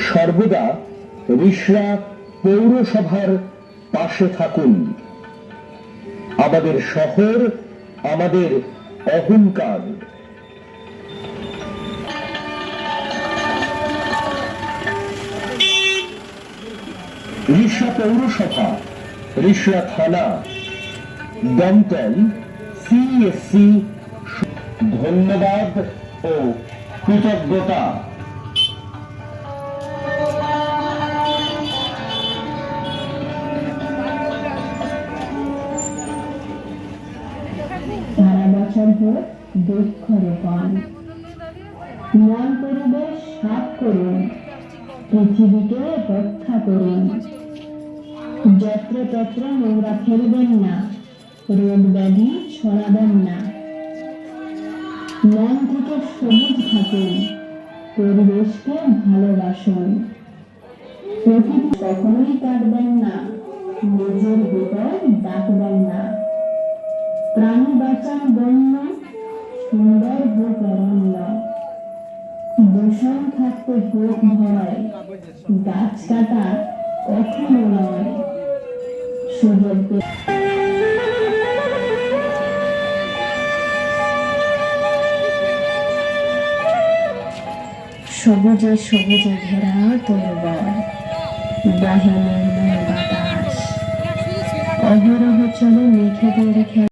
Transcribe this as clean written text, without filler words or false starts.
সর্বদা রিষড়া পৌরসভার পাশে থাকুন। আমাদের শহর, আমাদের অহংকার। রিষড়া পৌরসভা, রিষড়া থানা, দমকল, সিএসসি ধন্যবাদ ও কৃতজ্ঞতা। সারা বছর হোক বৃক্ষরোপণ, মন পরিবেশ সাফ করুন, পৃথিবীকে রক্ষা করুন। যত্রতত্র নোংরা ফেলবেন না, রোগ ব্যাধি ছড়াবেন না। মন থেকে সবুজ থাকুন, পরিবেশকে ভালোবাসুন। প্রকৃতি কখনোই কাটবেন না, নিজের বিপদ ডাকবেন না। প্রাণী বাঁচান বন্য, সুন্দর হোক অরণ্য। দূষণ থাকতে হোক ভয়, গাছ কাটা কখনো নয়। সুযোগ সবুজে সবুজে ঘেরা তরুবর, বহে নির্মল বাতাস। অহরহ চলে মেঘেদের খেলা।